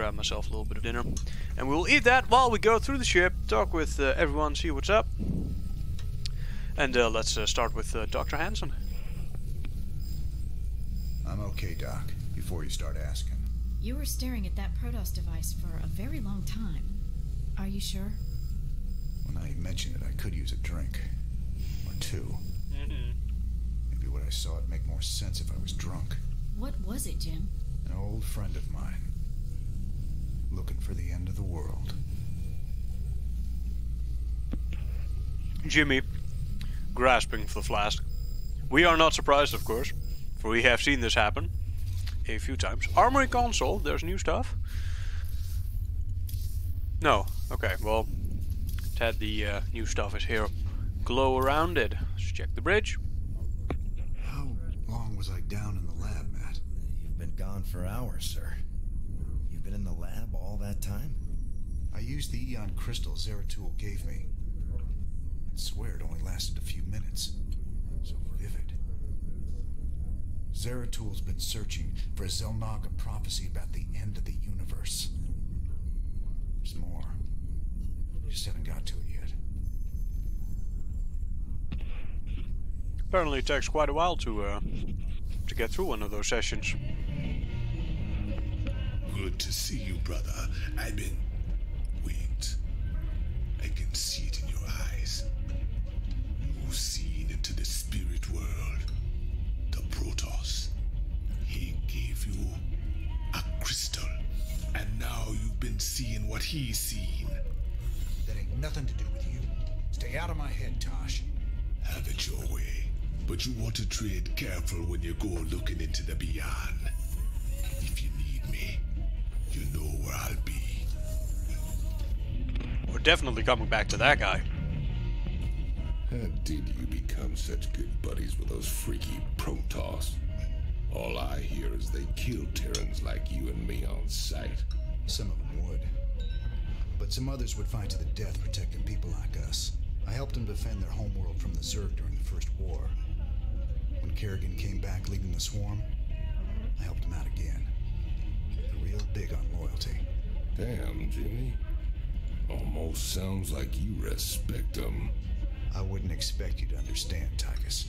grab myself a little bit of dinner. And we'll eat that while we go through the ship, talk with everyone, see what's up. And let's start with Dr. Hansen. I'm okay, Doc, before you start asking. You were staring at that Protoss device for a very long time. Are you sure? Well, now you mention it, I could use a drink. Or two. Maybe what I saw would make more sense if I was drunk. What was it, Jim? An old friend of mine. Looking for the end of the world. Jimmy, grasping for the flask. We are not surprised, of course, for we have seen this happen a few times. Armory console, there's new stuff. No, okay, well, Ted, the new stuff is here. Glow around it. Let's check the bridge. How long was I down in the lab, Matt? You've been gone for hours, sir. You've been in the lab all that time? I used the Eon crystal Zeratul gave me. I swear it only lasted a few minutes. So vivid. Zeratul's been searching for a Zelnaga prophecy about the end of the universe. There's more. Just haven't got to it yet. Apparently it takes quite a while to get through one of those sessions. Good to see you, brother. I've been... Wait. I can see it in your eyes. You've seen into the spirit world. The Protoss. He gave you a crystal. And now you've been seeing what he's seen. That ain't nothing to do with you. Stay out of my head, Tosh. Have it your way. But you want to tread careful when you go looking into the beyond. If you need me, you know where I'll be. We're definitely coming back to that guy. How did you become such good buddies with those freaky Protoss? All I hear is they kill Terrans like you and me on sight. Some of them would. But some others would fight to the death protecting people like us. I helped them defend their homeworld from the Zerg during the First War. When Kerrigan came back leading the swarm, I helped him out again. They're real big on loyalty. Damn, Jimmy. Almost sounds like you respect them. I wouldn't expect you to understand, Tychus.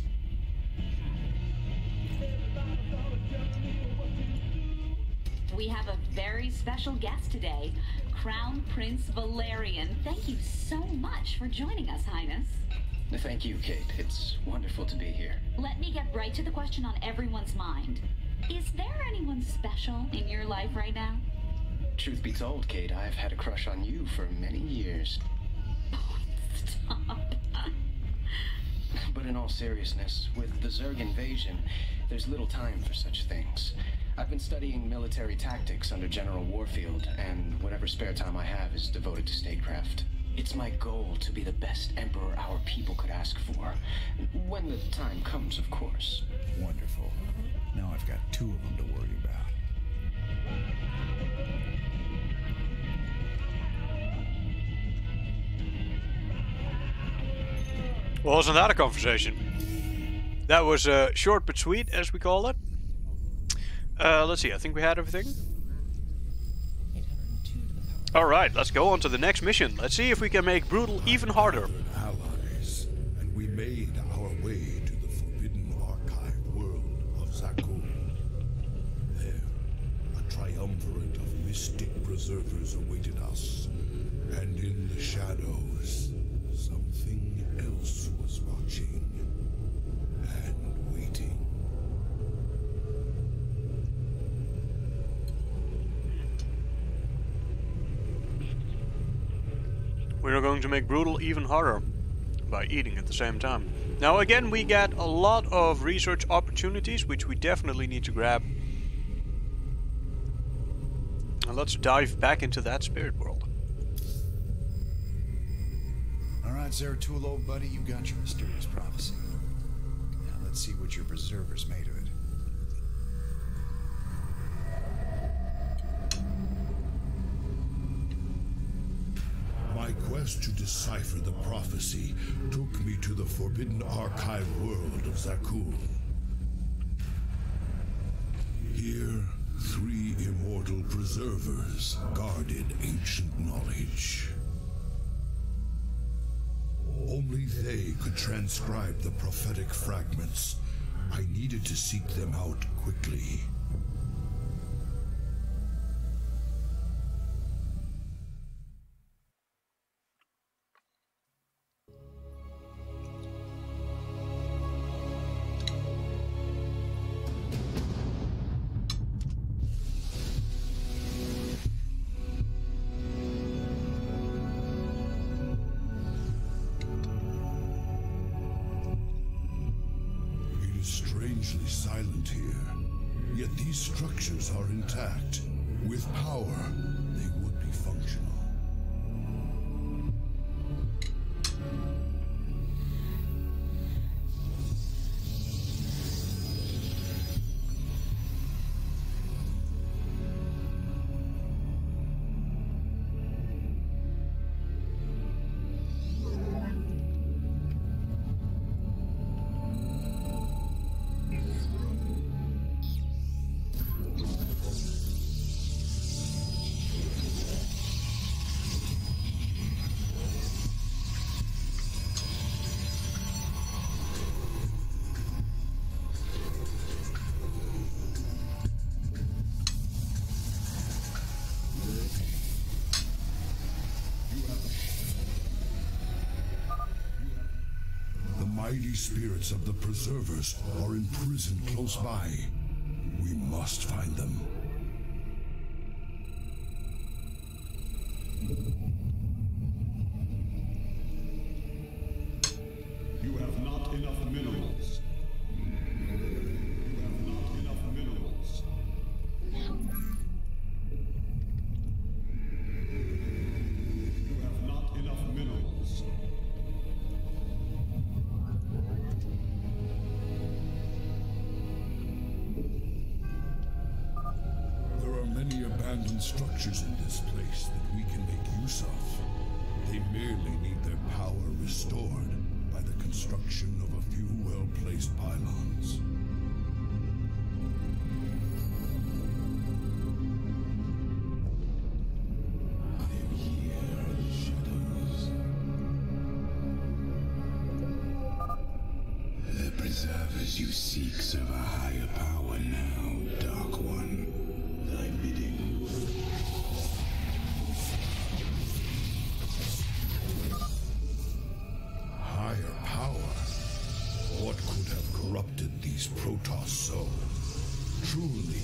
We have a very special guest today, Crown Prince Valerian. Thank you so much for joining us, Highness. Thank you, Kate. It's wonderful to be here. Let me get right to the question on everyone's mind. Is there anyone special in your life right now? Truth be told, Kate, I've had a crush on you for many years. Oh, stop. But in all seriousness, with the Zerg invasion, there's little time for such things. I've been studying military tactics under General Warfield, and whatever spare time I have is devoted to statecraft. It's my goal to be the best emperor our people could ask for. When the time comes, of course. Wonderful. Now I've got two of them to worry about. Well, wasn't that a conversation? That was short but sweet, as we call it. Let's see, I think we had everything. Alright, let's go on to the next mission. Let's see if we can make Brutal even harder. Allies, and we made our way to the forbidden archive world of Zakul. There, a triumvirate of mystic preservers awaited us, and in the shadows, something else was watching and waiting. We're going to make Brutal even harder by eating at the same time. Now again, we get a lot of research opportunities, which we definitely need to grab. And let's dive back into that spirit world. Alright, Zeratul, old buddy, you got your mysterious prophecy. Now let's see what your preservers made of it. My quest to decipher the prophecy took me to the forbidden archive world of Zakul. Here, 3 immortal preservers guarded ancient knowledge. Only they could transcribe the prophetic fragments. I needed to seek them out quickly. Strangely silent here, yet these structures are intact. With power, they would be functional. Mighty spirits of the Preservers are imprisoned close by. We must find them. You have not enough minerals. You have not enough minerals. You have not enough minerals. Abandoned structures in this place that we can make use of. They merely need their power restored by the construction of a few well-placed pylons. And here are the shadows. The preservers you seek serve a higher power now, Dark One. Thy bidding. Higher power? What could have corrupted these Protoss so? Truly,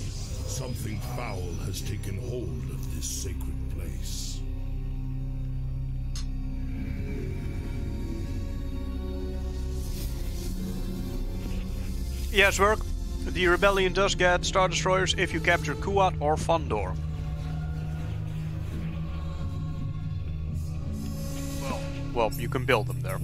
something foul has taken hold of this sacred place. Yes, work. The rebellion does get Star Destroyers if you capture Kuat or Fondor. Well, you can build them there.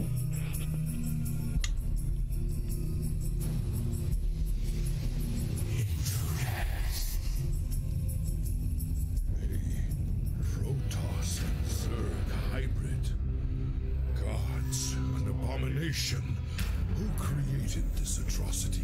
Protoss and Zerg hybrid. Gods, an abomination. Who created this atrocity?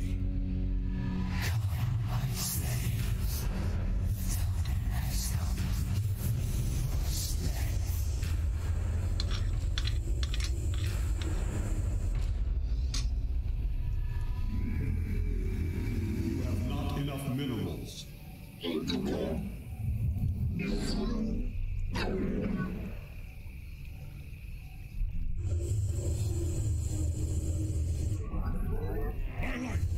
My life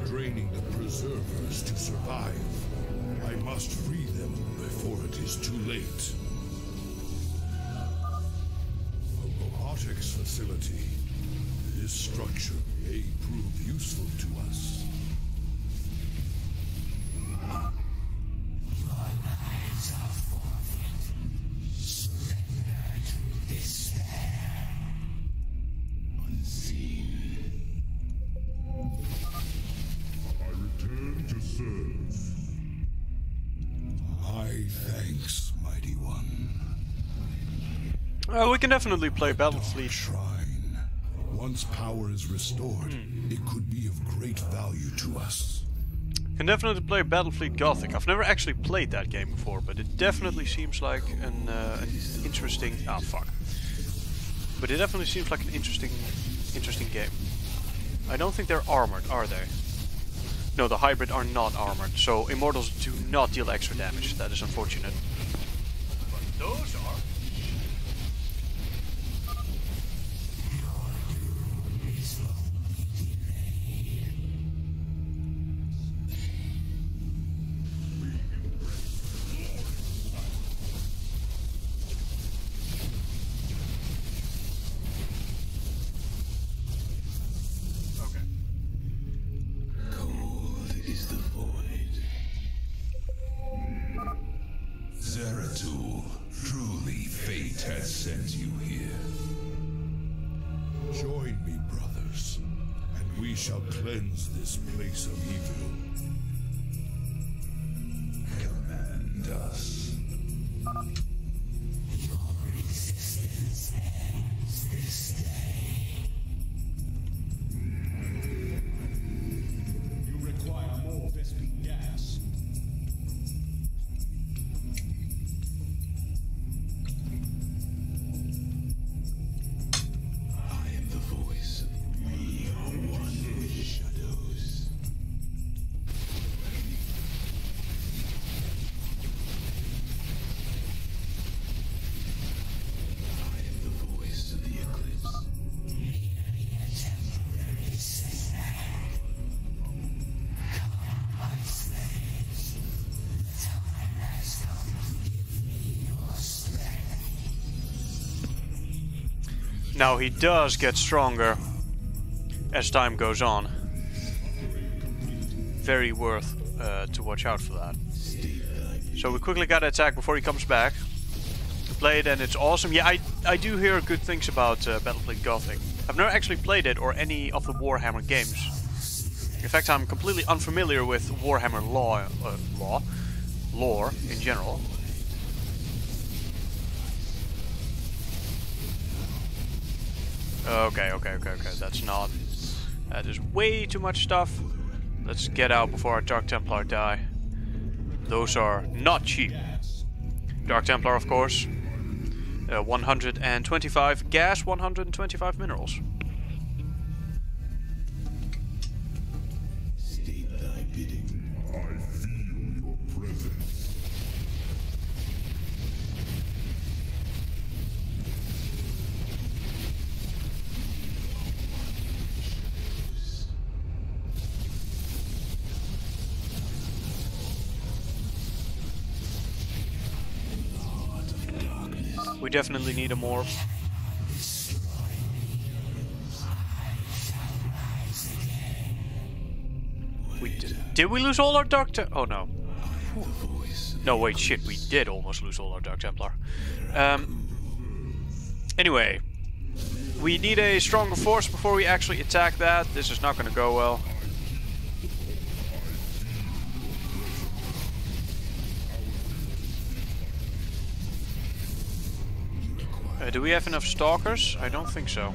draining the preservers to survive. I must free them before it is too late. A robotics facility. This structure may prove useful to us. Your lives are forfeit. Surrender to despair. Unseen. I return to serve. My thanks, mighty one. We can definitely play Battlefleet. Shrine. Once power is restored, it could be of great value to us. Can definitely play Battlefleet Gothic. I've never actually played that game before, but it definitely seems like an interesting. Ah, fuck. But it definitely seems like an interesting game. I don't think they're armored, are they? No, the hybrid are not armored, so Immortals do not deal extra damage. That is unfortunate. But those are. Truly, fate has sent you here. Join me, brothers, and we shall cleanse this place of evil. Command us. Your resistance ends this day. You require more Vespene gas. Now he does get stronger as time goes on. Very worth to watch out for that. So we quickly gotta attack before he comes back. Play it and it's awesome. Yeah, I do hear good things about Battlefleet Gothic. I've never actually played it or any of the Warhammer games. In fact, I'm completely unfamiliar with Warhammer lore in general. Okay. That is way too much stuff. Let's get out before our Dark Templar die. Those are not cheap. Dark Templar, of course. 125 gas, 125 minerals. State thy bidding. I feel your presence. We definitely need a morph. Did we lose all our Dark Templar? Oh no. No, wait, shit, we did almost lose all our Dark Templar. Anyway, we need a stronger force before we actually attack that. This is not gonna go well. Do we have enough stalkers? I don't think so.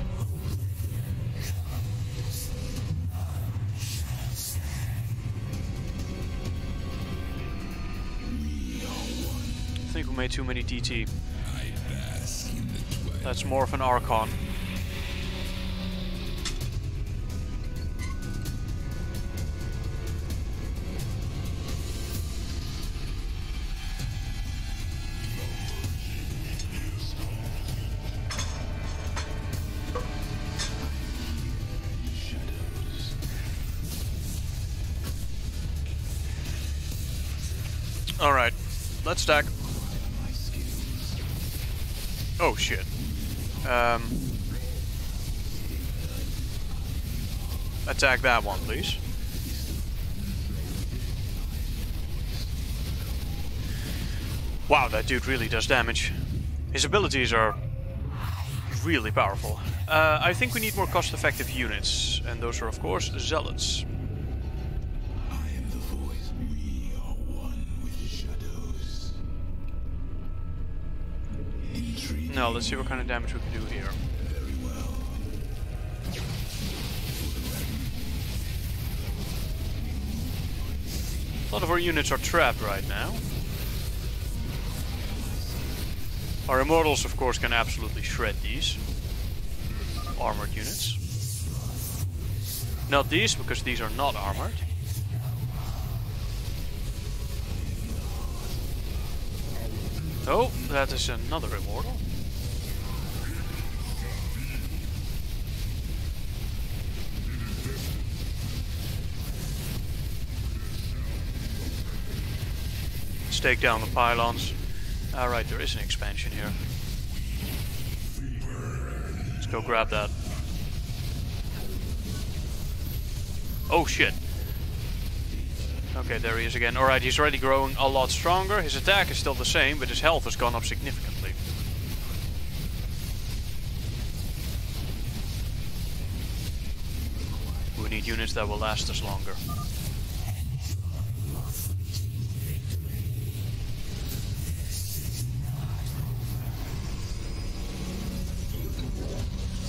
I think we made too many DT. That's more of an Archon. Alright, let's stack. Oh shit. Attack that one, please. Wow, that dude really does damage. His abilities are really powerful. I think we need more cost-effective units, and those are of course zealots. I am the voice. We are one with the shadows. Intriguing. Now let's see what kind of damage we can do here. Very well. A lot of our units are trapped right now. Our immortals, of course, can absolutely shred these armored units. Not these, because these are not armored. Oh, that is another immortal. Let's take down the pylons. Alright, there is an expansion here. Let's go grab that. Oh shit. Okay, there he is again. Alright, he's already growing a lot stronger. His attack is still the same, but his health has gone up significantly. We need units that will last us longer.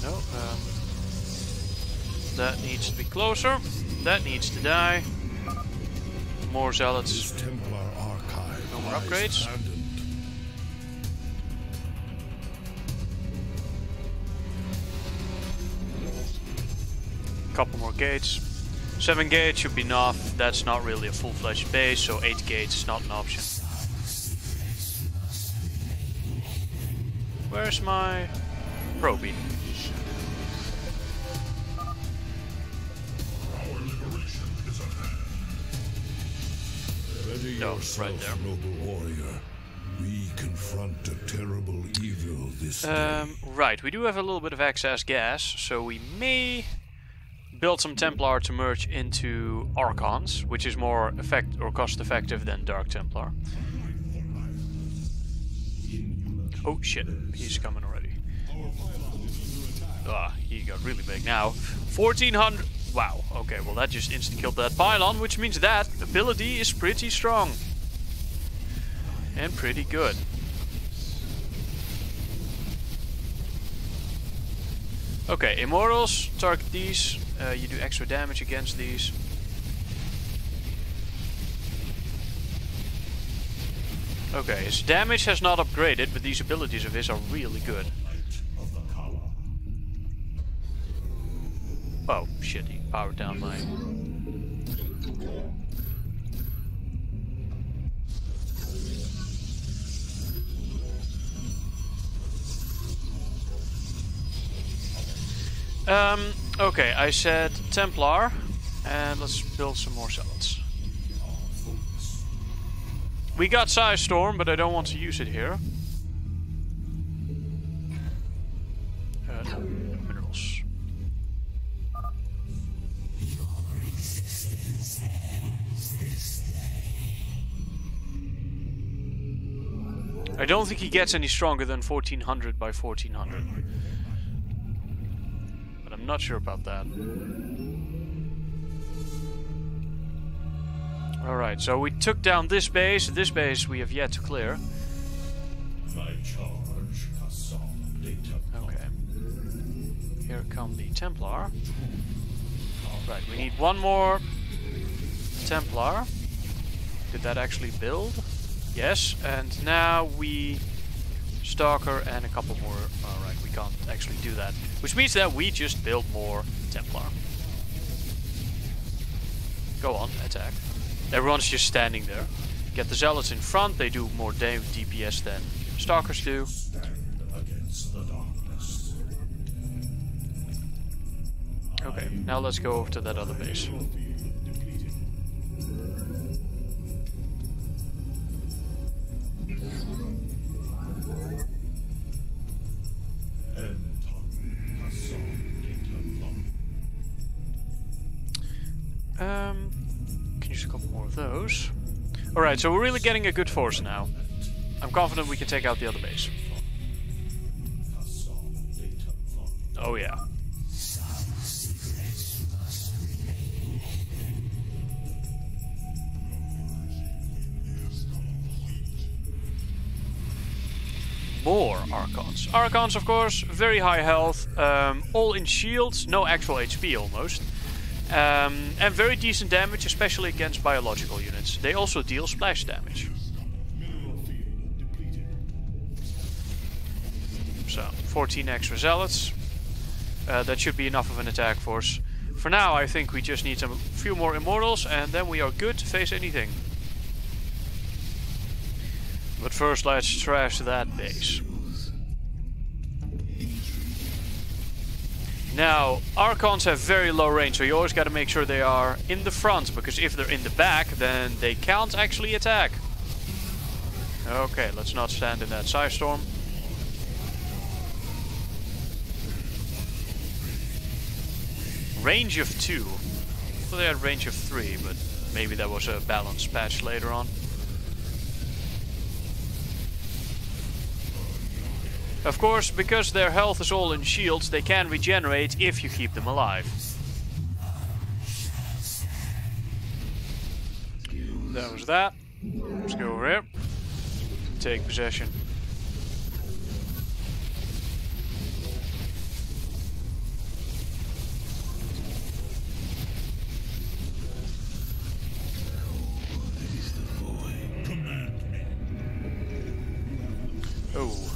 No, that needs to be closer. That needs to die. More zealots. This Templar archive. No more lies upgrades. abandoned. Couple more gates. 7 gates should be enough. That's not really a full-fledged base, so 8 gates is not an option. Where's my probing? Ready No, yourself, right there. noble warrior. We confront a terrible evil this day. Right, we do have a little bit of excess gas, so we may build some Templar to merge into Archons, which is more cost-effective than Dark Templar. Oh shit, he's coming already. Ah, he got really big now. 1400. Wow, okay, well that just insta-killed that pylon, which means that ability is pretty strong. And pretty good. Okay, Immortals, target these. You do extra damage against these. Okay, his damage has not upgraded, but these abilities of his are really good. Oh shit, he powered down my... Okay, I said Templar, and let's build some more zealots. We got Size Storm, but I don't want to use it here. No, minerals. I don't think he gets any stronger than 1400 by 1400. But I'm not sure about that. Alright, so we took down this base. This base we have yet to clear. Okay. Here come the Templar. Right, we need one more Templar. Did that actually build? Yes, and now we Stalker and a couple more. Alright, we can't actually do that. Which means that we just build more Templar. Go on, attack. Everyone's just standing there. Get the Zealots in front, they do more DPS than Stalkers do. Okay, now let's go over to that other base. Can use a couple more of those. Alright, so we're really getting a good force now. I'm confident we can take out the other base. Oh yeah. More Archons. Archons, of course, very high health, all in shields, no actual HP almost. And very decent damage, especially against biological units. They also deal splash damage. So, 14 extra zealots. That should be enough of an attack force. For now, I think we just need a few more immortals, and then we are good to face anything. But first, let's trash that base. Now, Archons have very low range, so you always got to make sure they are in the front, because if they're in the back, then they can't actually attack. Okay, let's not stand in that Psystorm. Range of 2. I thought they had range of 3, but maybe that was a balance patch later on. Of course, because their health is all in shields, they can regenerate if you keep them alive. That was that. Let's go over here. Take possession. Oh.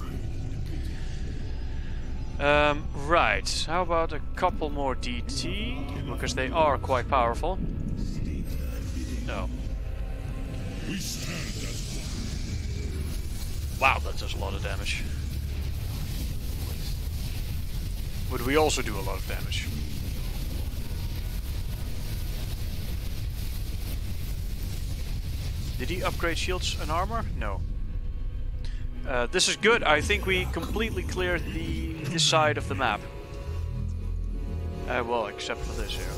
Right, how about a couple more DT, because they are quite powerful. No. Wow, that does a lot of damage. But we also do a lot of damage. Did he upgrade shields and armor? No. This is good. I think we completely cleared this side of the map. Well, except for this here.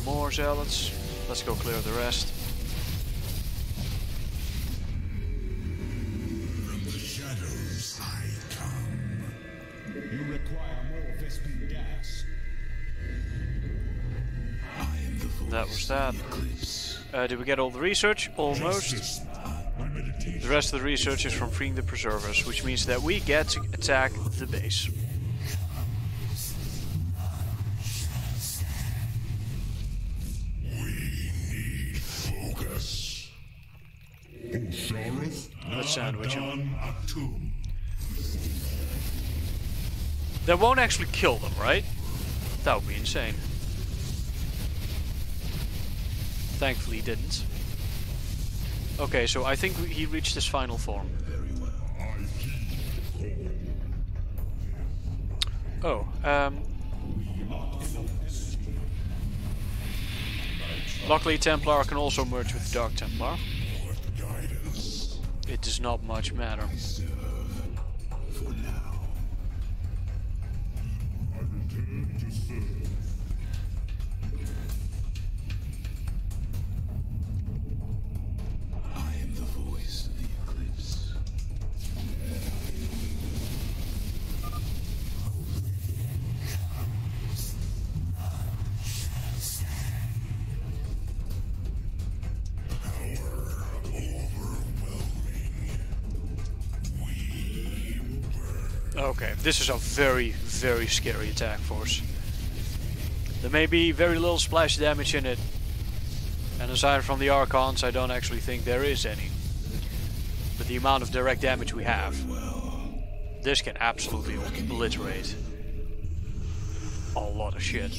More zealots. Let's go clear the rest. From the shadows I come. You require more Vespene gas. I am the voice. That was that. Did we get all the research? Almost. The rest of the research is from freeing the preservers, which means that we get to attack the base. We need focus. Let's sandwich him. That won't actually kill them, right? That would be insane. Thankfully, he didn't. Okay, so I think he reached his final form. Oh, luckily Templar can also merge with Dark Templar. It does not much matter. For now. I am the voice of the eclipse. Okay, this is a very, very scary attack force. There may be very little splash damage in it. And aside from the Archons, I don't actually think there is any. But the amount of direct damage we have, this can absolutely obliterate a lot of shit.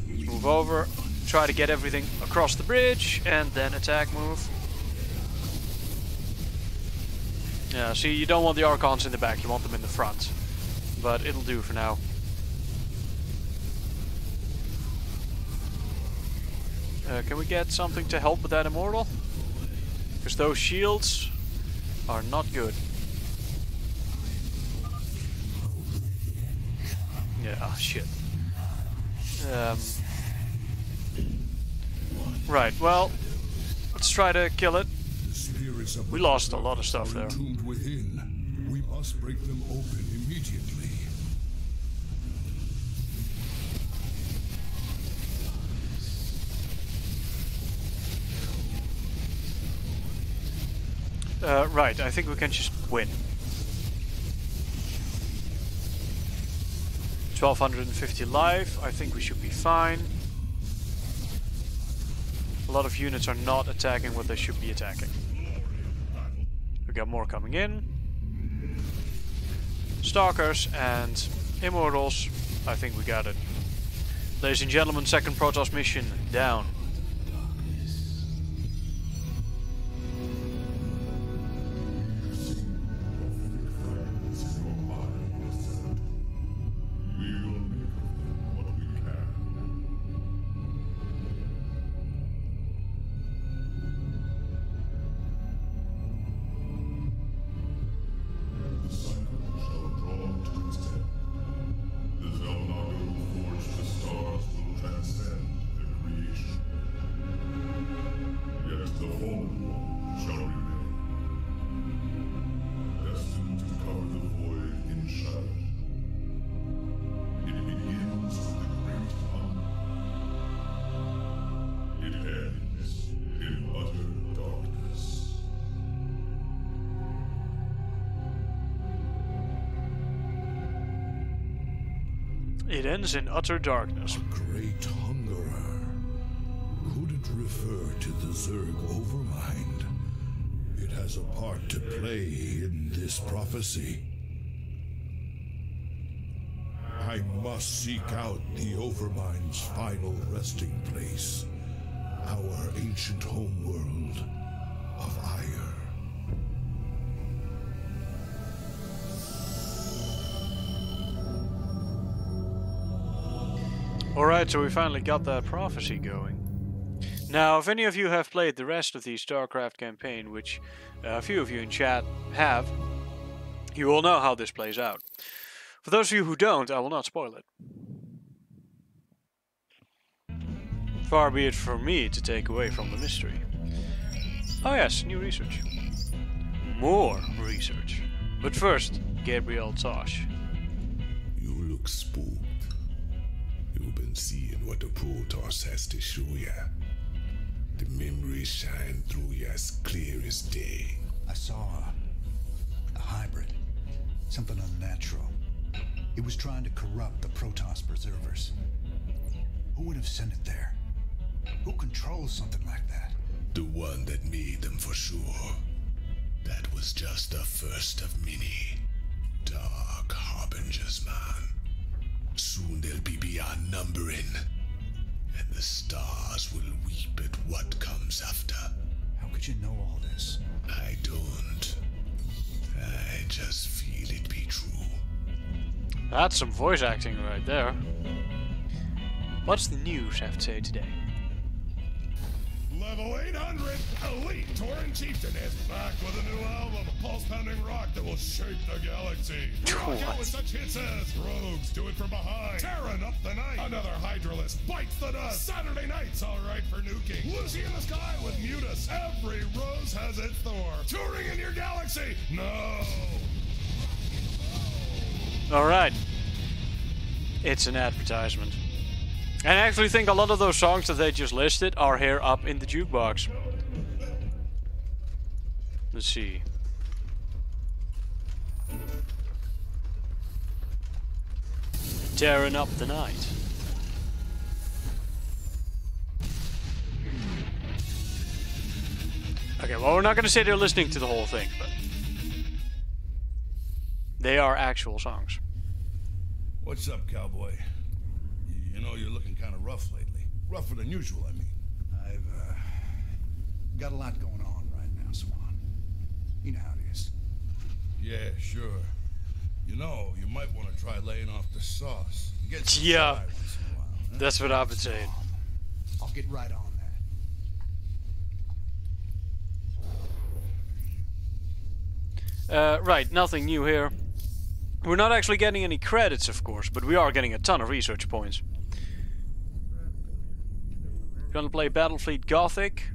Let's move over, try to get everything across the bridge, and then attack move. Yeah, see, you don't want the Archons in the back, you want them in the front. But it'll do for now. Can we get something to help with that immortal? Because those shields are not good. Yeah, shit. Right, well, let's try to kill it. We lost a lot of stuff there. Within. We must break them open immediately. Right, I think we can just win. 1250 life, I think we should be fine. A lot of units are not attacking what they should be attacking. We got more coming in. Stalkers and Immortals, I think we got it. Ladies and gentlemen, second Protoss mission down. It ends in utter darkness. A great hungerer. Could it refer to the Zerg Overmind? It has a part to play in this prophecy. I must seek out the Overmind's final resting place. Our ancient homeworld of Ire. Alright, so we finally got that prophecy going. Now, if any of you have played the rest of the StarCraft campaign, which a few of you in chat have, you will know how this plays out. For those of you who don't, I will not spoil it. Far be it from me to take away from the mystery. Oh yes, new research. More research. But first, Gabriel Tosh. You look spooked. You've been seeing what the Protoss has to show ya. The memories shine through you as clear as day. I saw a hybrid. Something unnatural. It was trying to corrupt the Protoss preservers. Who would have sent it there? Who controls something like that? The one that made them for sure. That was just the first of many. Dark harbingers, man. Soon they'll be beyond numbering. And the stars will weep at what comes after. How could you know all this? I don't. I just feel it be true. That's some voice acting right there. What's the news have to say today? Level 800, Elite Tauren Chieftain is back with a new album, pulse-pounding rock that will shake the galaxy. Rock out with such hits as Rogues Do It From Behind, Tearing Up the Night, Another Hydralist Bites the Dust, Saturday Night's Alright for Nuking, Lucy in the Sky with Mutus, Every Rose Has Its Thorn, Touring in Your Galaxy, no! Alright. It's an advertisement. And I actually think a lot of those songs that they just listed are here up in the jukebox. Let's see. Tearing Up the Night. Okay, well, we're not going to say they're listening to the whole thing, but they are actual songs. What's up, cowboy? You know, you're looking kind of rough lately. Rougher than usual, I mean. I've got a lot going on right now, Swan. You know how it is. Yeah, sure. You know, you might want to try laying off the sauce. Get some Yeah, once in a while, huh? that's what I've been saying. I'll get right on that. Right, nothing new here. We're not actually getting any credits, of course, but we are getting a ton of research points. You're gonna play Battlefleet Gothic,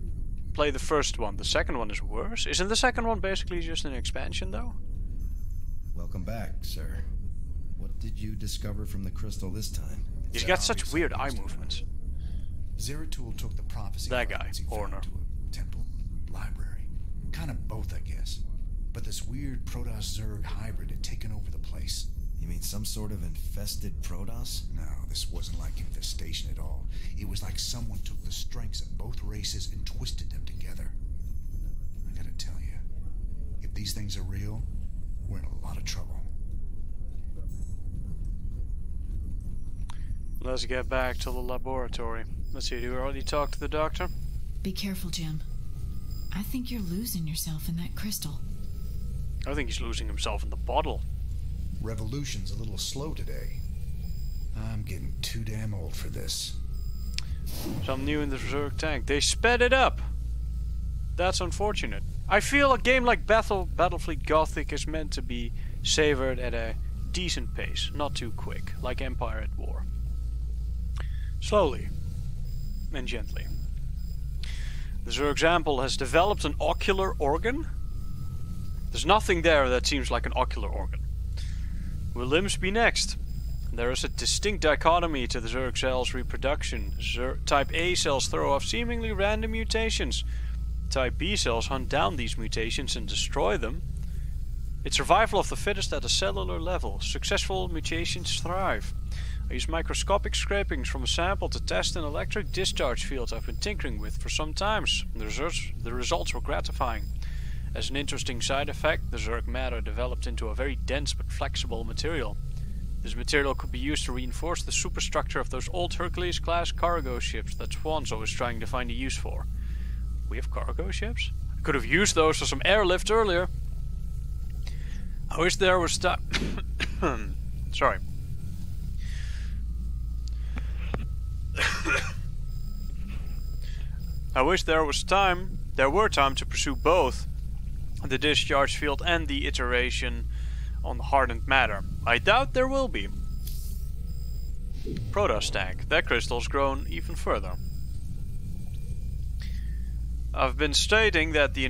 play the first one. The second one is worse. Isn't the second one basically just an expansion though? Welcome back, sir. What did you discover from the crystal this time? He's got such weird eye movements. Zeratul took the prophecy That guy, fragments he found Horner. to a temple, library. Kind of both, I guess. But this weird Protoss-Zerg hybrid had taken over the place. You mean some sort of infested Protoss? No, this wasn't like infestation at all. It was like someone took the strengths of both races and twisted them together. I gotta tell you, if these things are real, we're in a lot of trouble. Let's get back to the laboratory. Let's see, do we already talk to the doctor? Be careful, Jim. I think you're losing yourself in that crystal. I think he's losing himself in the bottle. Revolution's a little slow today. I'm getting too damn old for this. So I'm new in the Zerg tank. They sped it up! That's unfortunate. I feel a game like Battlefleet Gothic is meant to be savored at a decent pace, not too quick, like Empire at War. Slowly and gently. The Zerg example has developed an ocular organ. There's nothing there that seems like an ocular organ. Will limbs be next? There is a distinct dichotomy to the Zerg cells' reproduction. Type A cells throw off seemingly random mutations. Type B cells hunt down these mutations and destroy them. It's survival of the fittest at a cellular level. Successful mutations thrive. I use microscopic scrapings from a sample to test an electric discharge field I've been tinkering with for some time. The results were gratifying. As an interesting side effect, the Zerg matter developed into a very dense but flexible material. This material could be used to reinforce the superstructure of those old Hercules-class cargo ships that Swan's always trying to find a use for. We have cargo ships? I could have used those for some airlift earlier. I wish there was Sorry. I wish there were time to pursue both the discharge field and the iteration on the hardened matter. I doubt there will be. Protoss tank. That crystal's grown even further. I've been stating that the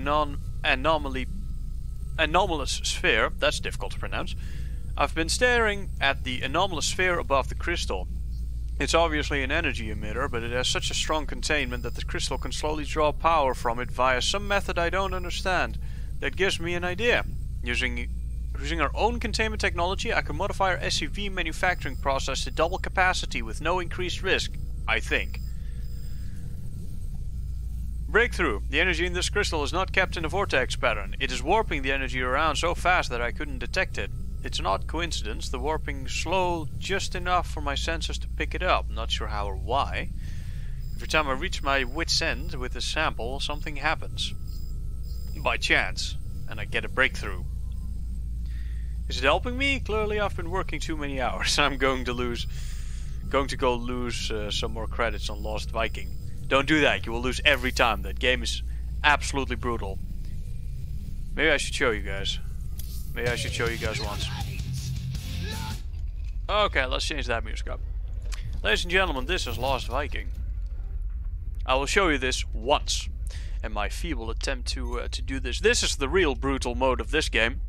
anomalous sphere, that's difficult to pronounce. I've been staring at the anomalous sphere above the crystal. It's obviously an energy emitter, but it has such a strong containment that the crystal can slowly draw power from it via some method I don't understand. That gives me an idea. Using our own containment technology, I can modify our SCV manufacturing process to double capacity with no increased risk, I think. Breakthrough. The energy in this crystal is not kept in a vortex pattern. It is warping the energy around so fast that I couldn't detect it. It's an odd coincidence. The warping slow just enough for my sensors to pick it up. Not sure how or why. Every time I reach my wit's end with a sample, something happens. By chance. And I get a breakthrough. Is it helping me? Clearly I've been working too many hours. I'm going to go lose some more credits on Lost Viking. Don't do that. You will lose every time. That game is absolutely brutal. Maybe I should show you guys. Maybe I should show you guys once. Okay, let's change that music up. Ladies and gentlemen, this is Lost Viking. I will show you this once. And my feeble attempt to do this. This is the real brutal mode of this game.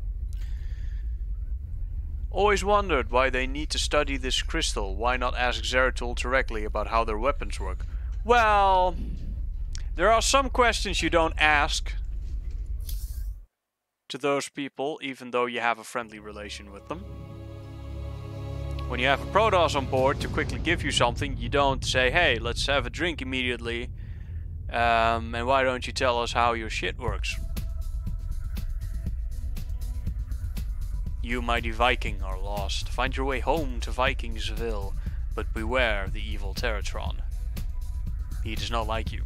Always wondered why they need to study this crystal. Why not ask Zeratul directly about how their weapons work? Well, there are some questions you don't ask to those people, even though you have a friendly relation with them. When you have a Protoss on board to quickly give you something, you don't say, hey, let's have a drink immediately. And why don't you tell us how your shit works? You, mighty Viking, are lost. Find your way home to Vikingsville, but beware the evil Terratron. He does not like you.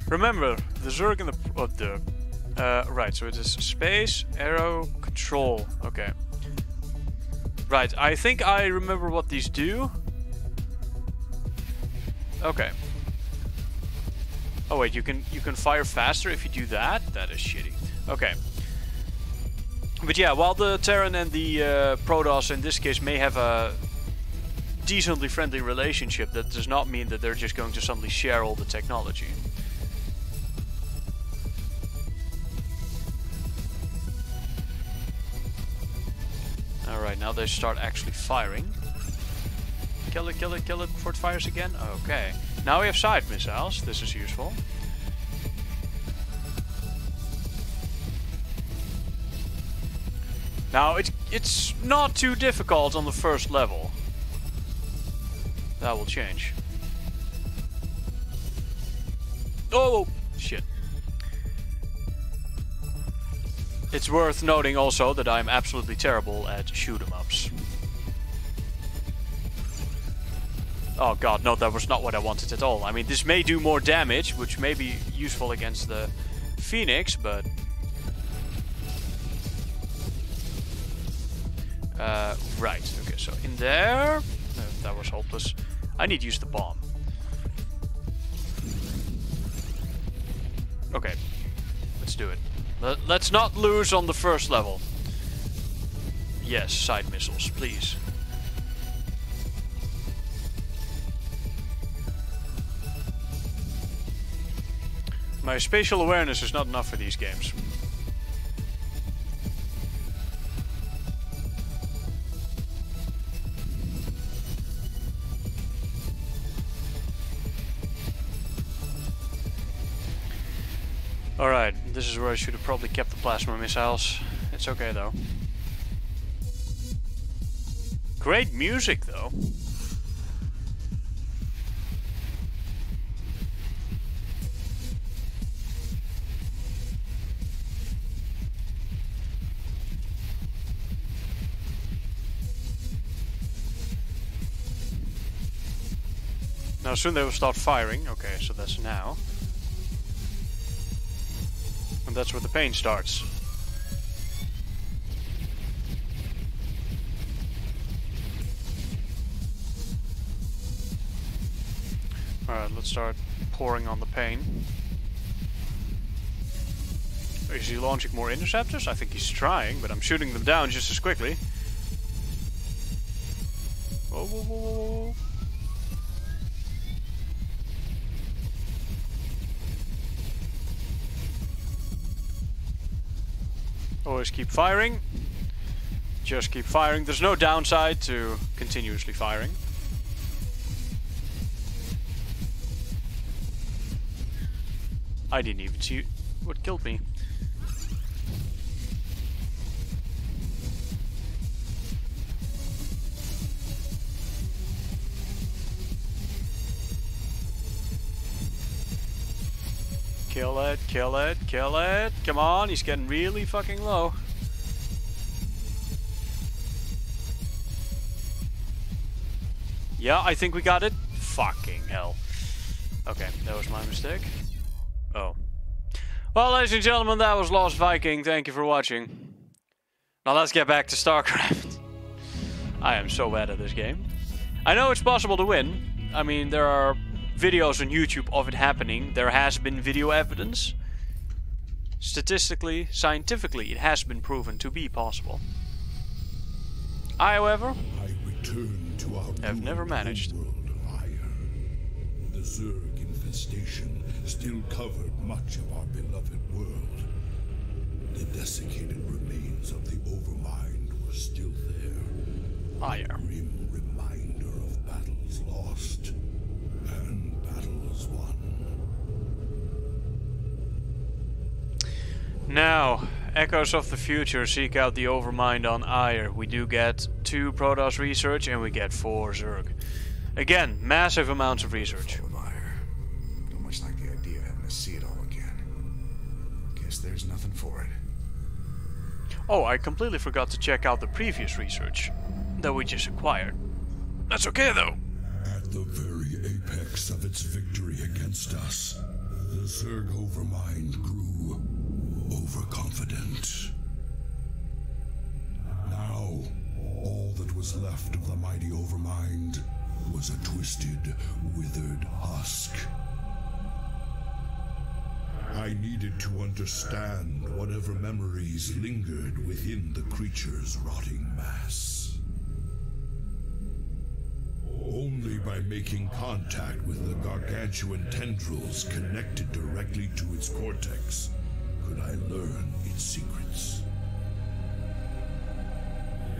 Remember, the Zerg and right, so it is space, arrow, control. Okay. Right, I think I remember what these do. Okay. Oh wait, you can fire faster if you do that? That is shitty. Okay. But yeah, while the Terran and the Protoss in this case may have a decently friendly relationship, that does not mean that they're just going to suddenly share all the technology. Alright, now they start actually firing. Kill it, kill it, kill it before it fires again. Okay. Now we have side missiles. This is useful. Now, it's not too difficult on the first level. That will change. Oh, shit. It's worth noting also that I'm absolutely terrible at shoot-em-ups. Oh god, no, that was not what I wanted at all. I mean, this may do more damage, which may be useful against the Phoenix, but... right, okay, so in there... No, that was hopeless. I need to use the bomb. Okay, let's do it. Let's not lose on the first level. Yes, side missiles, please. My spatial awareness is not enough for these games. Alright, this is where I should have probably kept the plasma missiles. It's okay though. Great music though. Now soon they will start firing. Okay, so that's now. And that's where the pain starts. Alright, let's start pouring on the pain. Is he launching more interceptors? I think he's trying, but I'm shooting them down just as quickly. Whoa, whoa, whoa, whoa, whoa. Always keep firing. Just keep firing. There's no downside to continuously firing. I didn't even see what killed me. Kill it, kill it, kill it. Come on, he's getting really fucking low. Yeah, I think we got it. Fucking hell. Okay, that was my mistake. Oh. Well, ladies and gentlemen, that was Lost Viking. Thank you for watching. Now let's get back to StarCraft. I am so bad at this game. I know it's possible to win. I mean, there are videos on YouTube of it happening. There has been video evidence. Statistically, scientifically, it has been proven to be possible. I, however, have never managed. The Zerg infestation still covered much of our beloved world. The desiccated remains of the Overmind were still there. Higher. Grim reminder of battles lost and battles won. Now, Echoes of the Future seek out the Overmind on Ire. We do get 2 Protoss research and we get 4 Zerg. Again, massive amounts of research. Full of ire. Don't much like the idea of having to see it all again. Guess there's nothing for it. Oh, I completely forgot to check out the previous research that we just acquired. That's okay though. At the very apex of its victory against us, the Zerg Overmind grew overconfident. Now, all that was left of the mighty Overmind was a twisted, withered husk. I needed to understand whatever memories lingered within the creature's rotting mass. Only by making contact with the gargantuan tendrils connected directly to its cortex could I learn its secrets.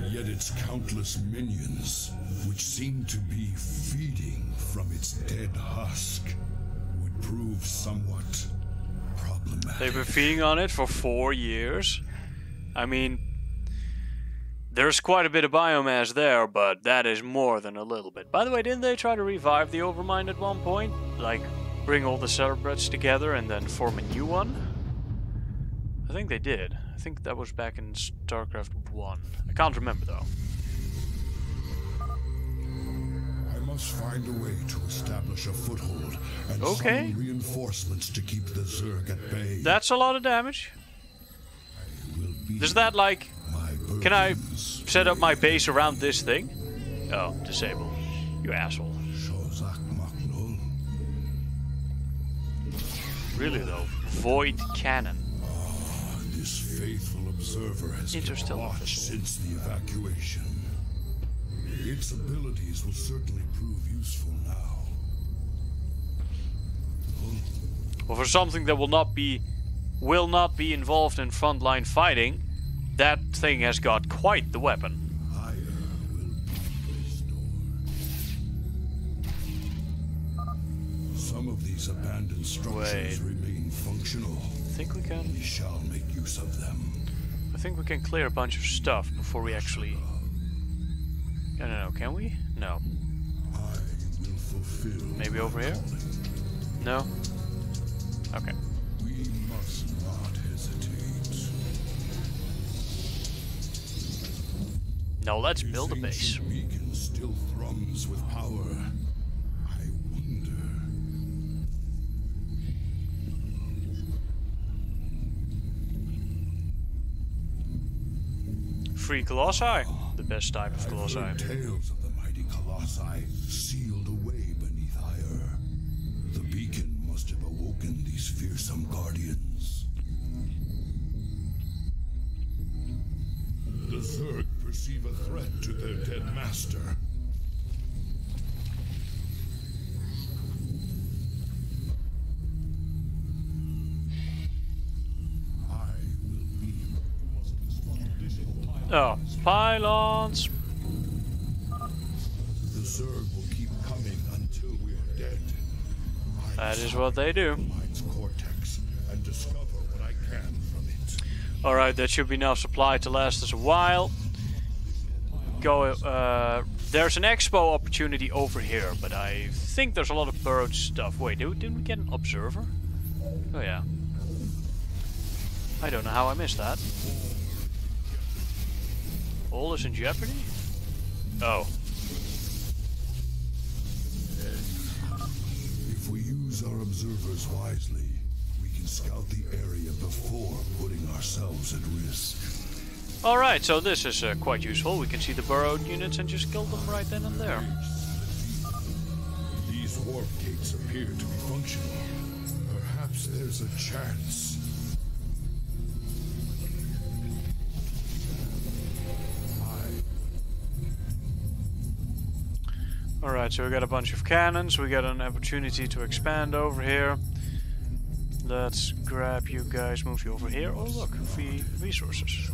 Yet its countless minions, which seem to be feeding from its dead husk, would prove somewhat problematic. They've been feeding on it for 4 years. I mean, there's quite a bit of biomass there, but that is more than a little bit. By the way, didn't they try to revive the Overmind at one point? Like, bring all the Cerebrats together and then form a new one? I think they did. I think that was back in StarCraft 1. I can't remember though. I must find a way to establish a foothold and summon reinforcements to keep the Zerg at bay. That's a lot of damage. Does that like... Can I set up my base around this thing? Oh, disable. You asshole. Really though, void cannon. This faithful observer has been watched since the evacuation. Its abilities will certainly prove useful now. Well, for something that will not be involved in frontline fighting, that thing has got quite the weapon. Some of these abandoned structures remain functional. I think we can. We shall make use of them. I think we can clear a bunch of stuff before we actually. No, can we? No. I will fulfill. Maybe over here? No. Okay. We must not hesitate. Now let's build a base. This beacon still thrums with power. I wonder. Free Colossi, the best type of Colossi. I've heard tales of the mighty Colossi sealed away beneath ire. The beacon must have awoken these fearsome guardians. The Zerg perceive a threat to their dead master. Oh, pylons. The Zerg will keep coming until we are dead. That is what they do. Mind's cortex and discover what I can from it. Alright, that should be enough supply to last us a while. There's an expo opportunity over here, but I think there's a lot of burrowed stuff. Wait, didn't we get an observer? Oh yeah. I don't know how I missed that. All is in jeopardy? Oh. If we use our observers wisely, we can scout the area before putting ourselves at risk. Alright, so this is quite useful. We can see the burrowed units and just kill them right then and there. These warp gates appear to be functional. Perhaps there's a chance. Alright, so we got a bunch of cannons, we got an opportunity to expand over here. Let's grab you guys, move you over here. Oh look, free resources.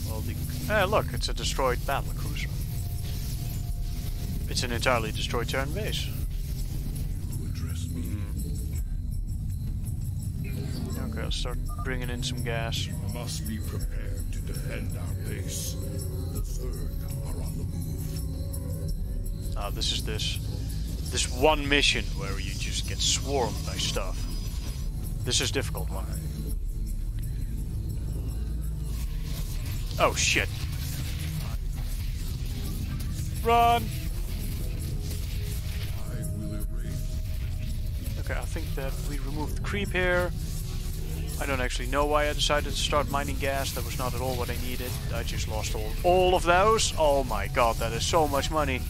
Well, look, it's a destroyed battle cruiser. It's an entirely destroyed Terran base. Okay, I'll start bringing in some gas. Must be prepared to defend our base. The Zerg are on the move. Ah, this is this one mission where you just get swarmed by stuff. This is a difficult one. Oh shit. Run! Okay, I think that we removed the creep here. I don't actually know why I decided to start mining gas. That was not at all what I needed. I just lost all of those. Oh my god, that is so much money.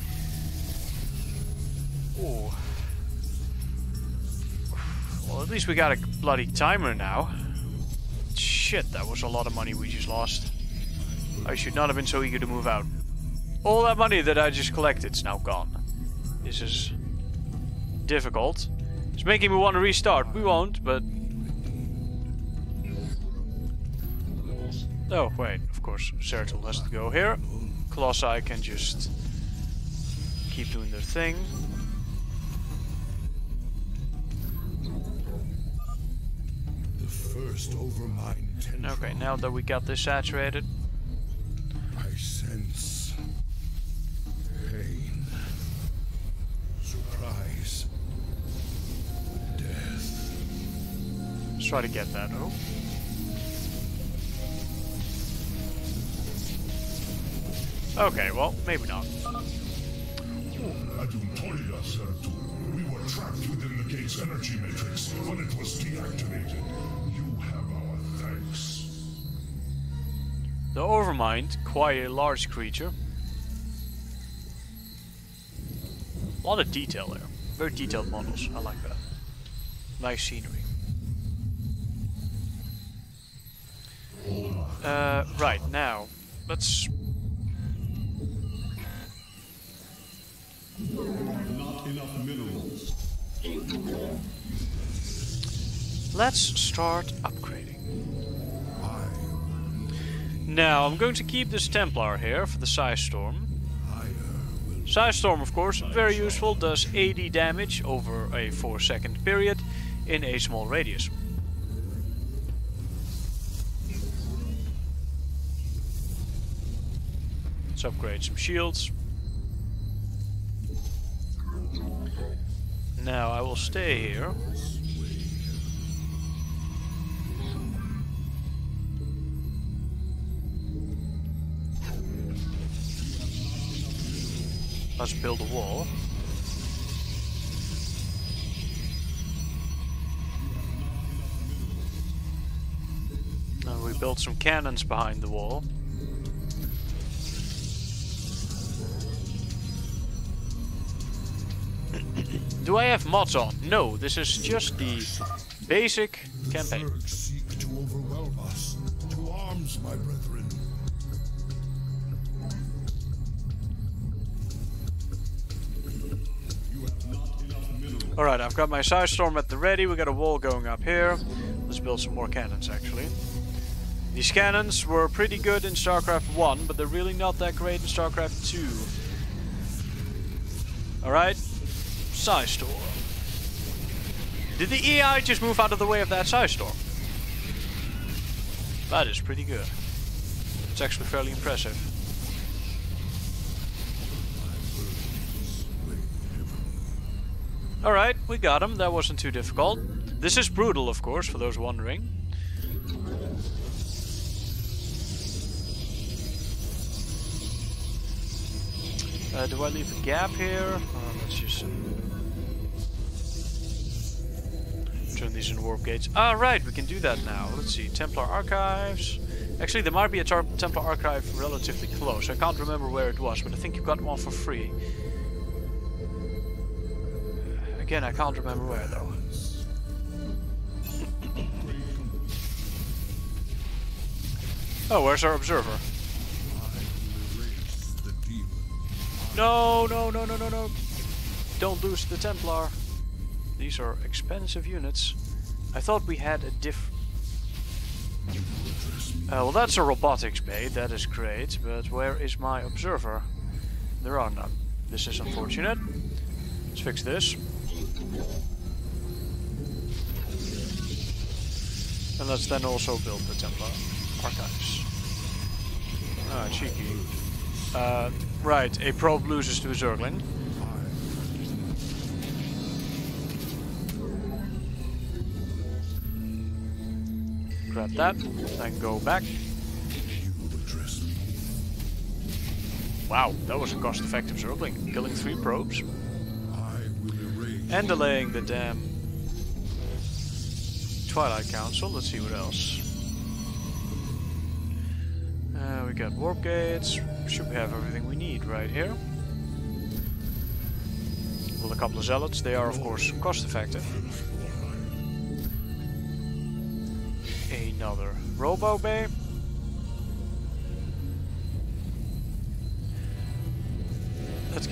Ooh. Well, at least we got a bloody timer now. Shit, that was a lot of money we just lost. I should not have been so eager to move out. All that money that I just collected is now gone. This is difficult. It's making me want to restart. We won't, but... Oh, wait. Of course, Zertul has to go here. Colossi can just keep doing their thing. The first overmind tendril. Okay, now that we got this saturated. I sense pain, surprise, death. Let's try to get that. Oh. Okay, well, maybe not. We were trapped within the gate's energy matrix when it was deactivated. You have our thanks. The Overmind, quite a large creature. A lot of detail there. Very detailed models. I like that. Nice scenery. Right, now, let's... Not enough minerals. Let's start upgrading. Now, I'm going to keep this Templar here for the Psystorm. Psystorm, of course, very useful, does 80 damage over a 4-second period in a small radius. Let's upgrade some shields. Now I will stay here. Let's build a wall. And we built some cannons behind the wall. Do I have mods on? No, this is just the basic campaign. The seek to overwhelm us. To arms, my brethren. Alright, I've got my Psystorm at the ready. We got a wall going up here. Let's build some more cannons, actually. These cannons were pretty good in StarCraft 1, but they're really not that great in StarCraft 2. Alright. Psystorm. Did the AI just move out of the way of that Psystorm? That is pretty good. It's actually fairly impressive. Alright, we got him. That wasn't too difficult. This is brutal, of course, for those wondering. Do I leave a gap here? Let's just turn these into warp gates. Ah, right, we can do that now. Let's see, Templar Archives. Actually, there might be a Templar Archive relatively close. I can't remember where it was, but I think you got one for free. Again, I can't remember where though. Oh, where's our observer? No, no, no, no, no, no. Don't lose the Templar. These are expensive units. I thought we had a well, that's a robotics bay. That is great. But where is my observer? There are none. This is unfortunate. Let's fix this. And let's then also build the Templar Archives. Ah, cheeky. Right, a probe loses to a Zergling. Grab that, then go back. Wow, that was a cost-effective Zergling, killing 3 probes. And delaying the damn Twilight Council. Let's see what else. We got warp gates. Should we have everything we need right here? Well, a couple of zealots. They are, of course, cost-effective. Another robo bay.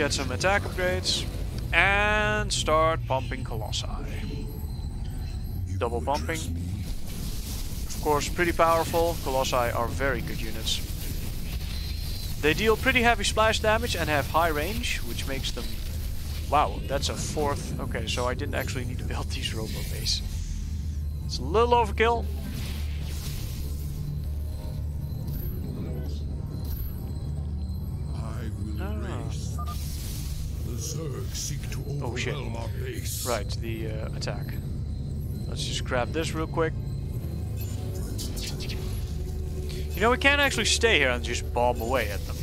get some attack upgrades and start pumping Colossi. Double pumping. Of course, pretty powerful. Colossi are very good units. They deal pretty heavy splash damage and have high range, which makes them... Wow, that's a fourth. Okay, so I didn't actually need to build these robo base. It's a little overkill. Oh shit. Right, the attack. Let's just grab this real quick. You know, we can't actually stay here and just bomb away at them.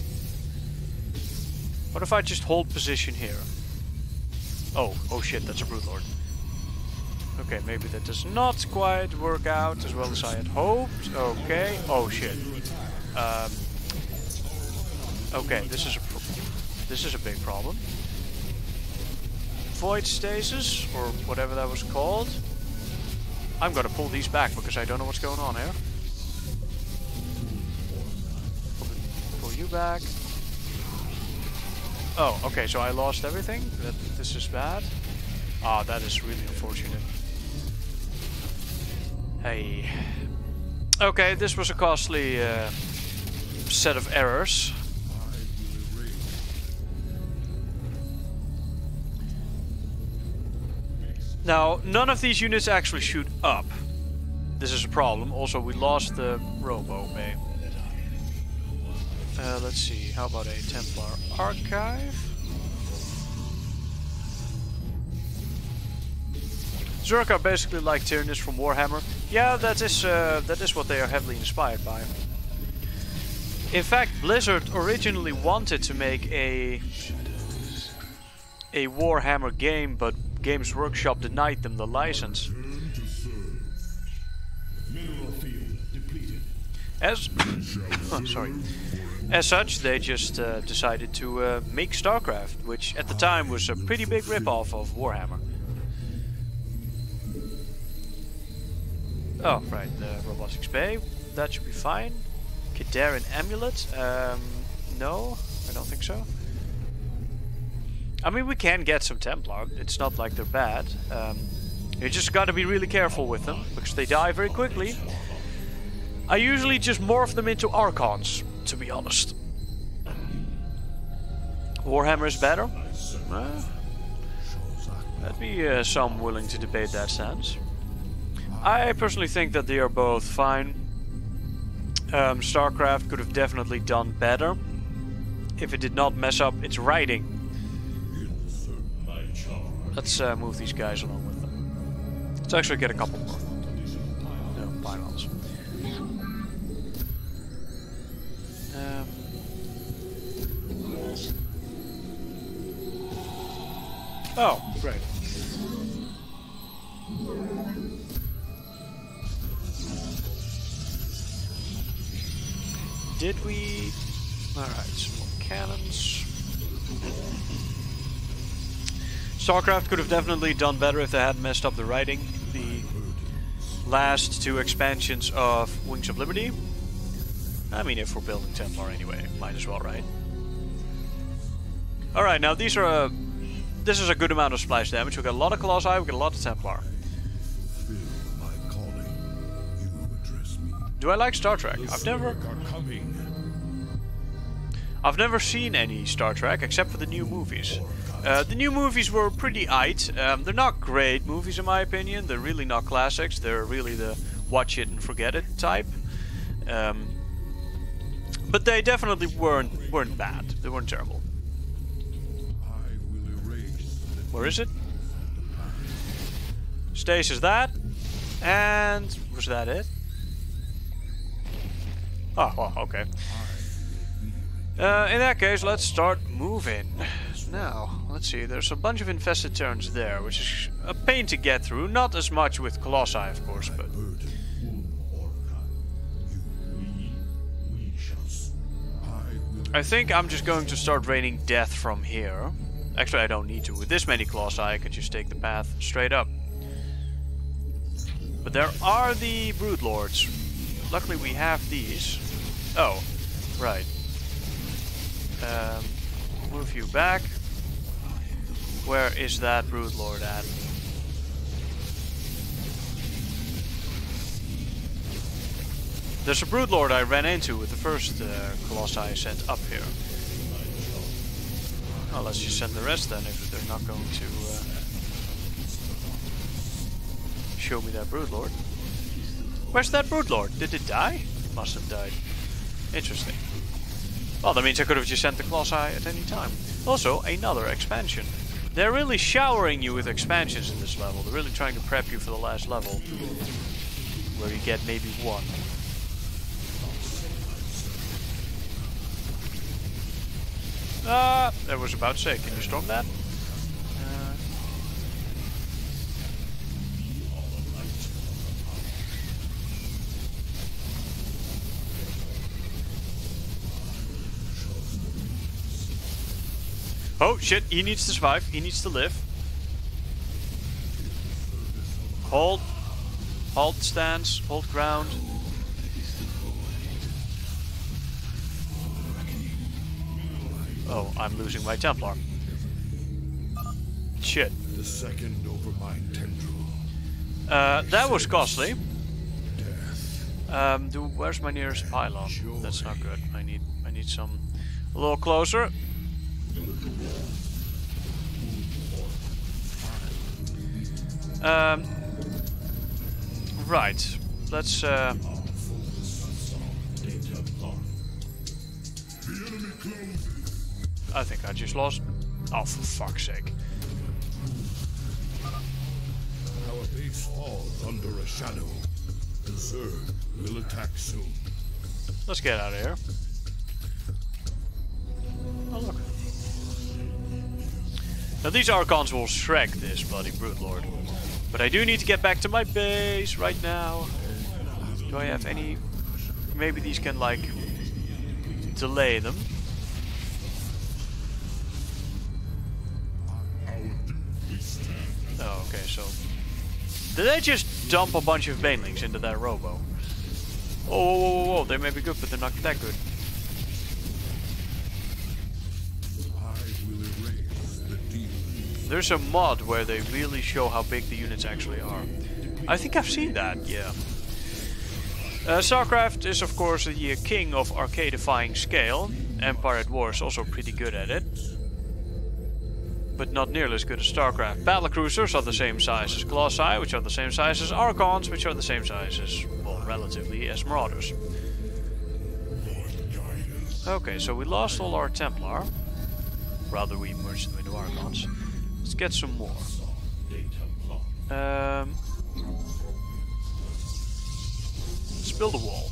What if I just hold position here? Oh shit, that's a Brood Lord. Okay, maybe that does not quite work out as well as I had hoped. Okay, oh shit. Okay, this is a big problem. Void stasis, or whatever that was called. I'm gonna pull these back because I don't know what's going on here. Pull you back. Oh, okay, so I lost everything? This is bad? Ah, that is really unfortunate. Hey. Okay, this was a costly set of errors. Now, none of these units actually shoot up. This is a problem. Also, we lost the Robo Bay. Let's see, how about a Templar Archive? Zerg are basically like Tyranids from Warhammer. Yeah, that is what they are heavily inspired by. In fact, Blizzard originally wanted to make a Warhammer game, but Games Workshop denied them the license. As such, they just decided to make StarCraft, which at the time was a pretty big ripoff of Warhammer. Oh, right, the Robotics Bay, that should be fine. Kadarin Amulet, no, I don't think so. I mean, we can get some Templar, it's not like they're bad. You just gotta be really careful with them, because they die very quickly. I usually just morph them into Archons, to be honest. Warhammer is better? I'd be some willing to debate that stance. I personally think that they are both fine. StarCraft could have definitely done better if it did not mess up its writing. Let's move these guys along with them. Let's actually get a couple more. No, pylons. Oh, great. Did we... Alright, some more cannons. StarCraft could have definitely done better if they hadn't messed up the writing. The last two expansions of Wings of Liberty. I mean, if we're building Templar anyway, might as well, right? Alright, now these are this is a good amount of splash damage. We've got a lot of Colossi, we've got a lot of Templar. Do I like Star Trek? I've never seen any Star Trek except for the new movies. The new movies were pretty aight. They're not great movies in my opinion. They're really not classics. They're really the watch it and forget it type. But they definitely weren't bad. They weren't terrible. Where is it? Stasis that. And was that it? Oh, well, okay. In that case, let's start moving. Now, let's see, there's a bunch of infested turns there, which is a pain to get through. Not as much with Colossi, of course, but... I think I'm just going to start raining death from here. Actually, I don't need to. With this many Colossi, I can just take the path straight up. But there are the Brood Lords. Luckily, we have these. Oh, right. Move you back. Where is that Broodlord at? There's a Broodlord I ran into with the first Colossi I sent up here. Well, let's just send the rest then if they're not going to show me that Broodlord. Where's that Broodlord? Did it die? Must have died. Interesting. Well, that means I could have just sent the Colossi at any time. Also, another expansion. They're really showering you with expansions in this level. They're really trying to prep you for the last level, where you get maybe one. I was about to say, can you storm that? Oh shit, he needs to survive, he needs to live. Hold. Hold stance, hold ground. Oh, I'm losing my Templar. Shit. The second overmind tendril. That was costly. Where's my nearest pylon? That's not good. I need some a little closer. Right. Let's I think I just lost. Oh, for fuck's sake. Our base falls under a shadow. The Zerg will attack soon. Let's get out of here. Oh, look. Now these Archons will Shrek this bloody Broodlord. But I do need to get back to my base right now. Do I have any... Maybe these can, like, delay them. Oh, okay, so... Did I just dump a bunch of banelings into that robo? Oh, whoa, whoa, whoa, they may be good, but they're not that good. There's a mod where they really show how big the units actually are. I think I've seen that, yeah. StarCraft is of course the king of arcade-defying scale. Empire at War is also pretty good at it. But not nearly as good as StarCraft. Battlecruisers are the same size as Colossi, which are the same size as Archons, which are the same size as, well, relatively, as Marauders. Okay, so we lost all our Templar. Rather, we merged them into Archons. Let's get some more. Let's build a wall.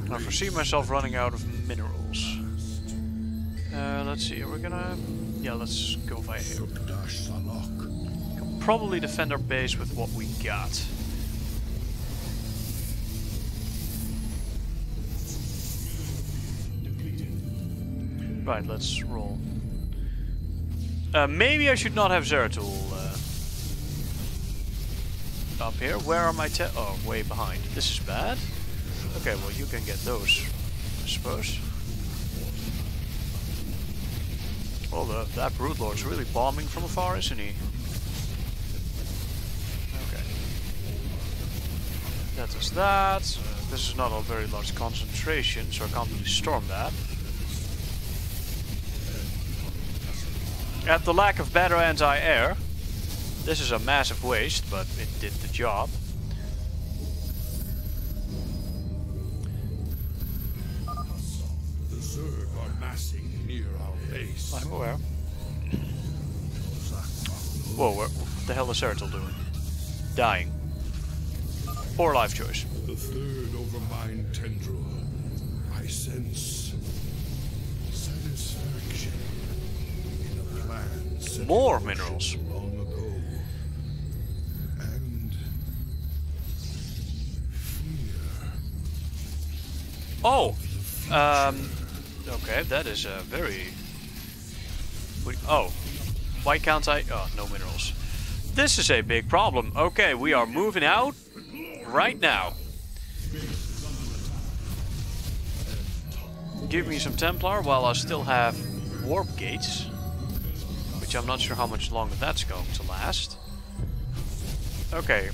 I foresee myself running out of minerals. Let's see, we're gonna... Yeah, let's go via here. Can probably defend our base with what we got. Right, let's roll. Maybe I should not have Zeratul up here. Where are my oh, way behind. This is bad. Okay, well you can get those, I suppose. Well, that Broodlord's really bombing from afar, isn't he? Okay. That is that. This is not a very large concentration, so I can't really storm that. At the lack of better anti-air, this is a massive waste, but it did the job. The Zerg are massing near our base. I'm aware. Whoa, what the hell is Zeratul doing? Dying. Poor life choice. The third overmind tendril. I sense satisfaction in a plan plan set More in motion minerals. long ago. And fear. Oh! Okay, that is a very... Oh. Why can't I... Oh, no minerals. This is a big problem. Okay, we are moving out right now. Give me some Templar while I still have warp gates. Which I'm not sure how much longer that's going to last. Okay.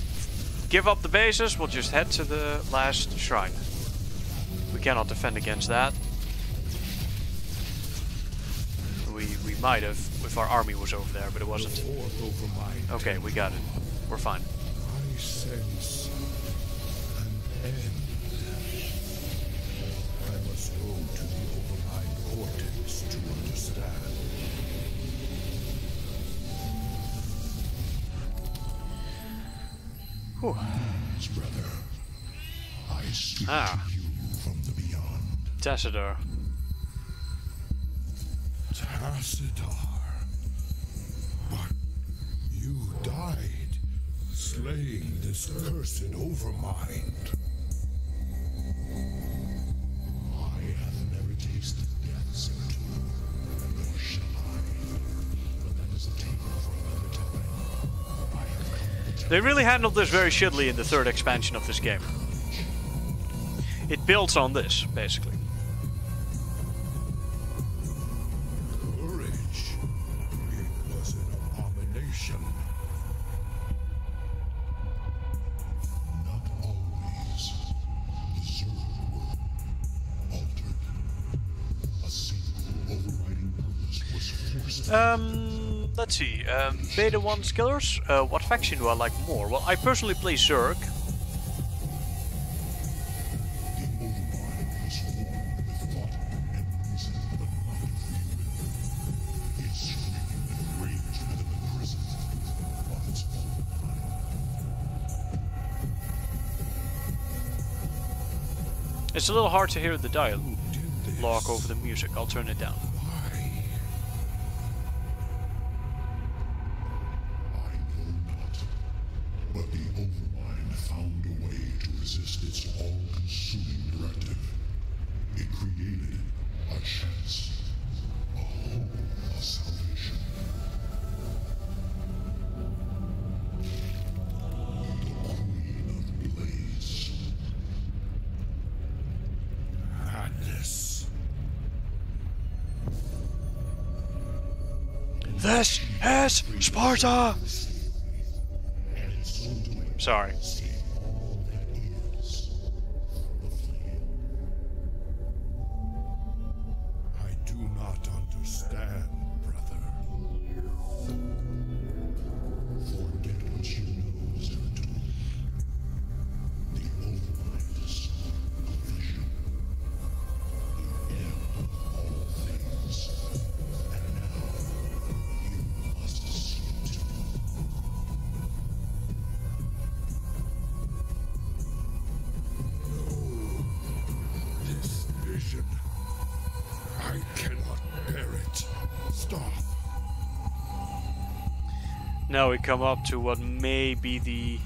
Give up the bases, we'll just head to the last shrine. We cannot defend against that. We might have if our army was over there, but it wasn't. Okay, we got it. We're fine. I sense an end. I must go to the overmind cortex to understand. Whew. Brother, I speak to you from the beyond. Tassadar. Tassadar. But you died, slaying this cursed overmind. I have never tasted death, Zertu, nor shall I. But that is a tale for another time. I have come. They really handled this very shittily in the third expansion of this game. It builds on this, basically. Courage. It was an abomination. Not always. The Zerg were altered. A single overriding purpose was forced. Let's see. Beta 1 skillers. What faction do I like more? Well, I personally play Zerg. It's a little hard to hear the dialogue over the music. I'll turn it down. I know not, but the Overmind found a way to resist its all-consuming directive. It created a chance, a hope of salvation. The Queen of Blaze. Madness. This is Sparta! Sorry. All that is the flame. I do not understand, brother. Forget what you know, Zertu. The Overmind saw a vision. The end of all things. And now, you must see it. This vision. I cannot bear it. Stop. Now we come up to what may be the...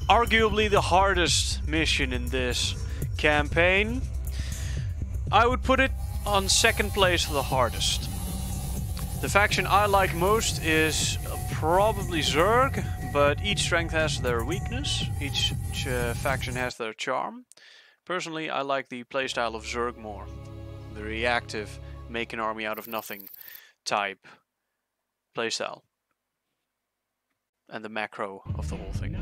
arguably the hardest mission in this campaign. I would put it on second place for the hardest. The faction I like most is probably Zerg, but each strength has their weakness. Each faction has their charm. Personally, I like the playstyle of Zerg more. The reactive, make an army out of nothing type playstyle. And the macro of the whole thing.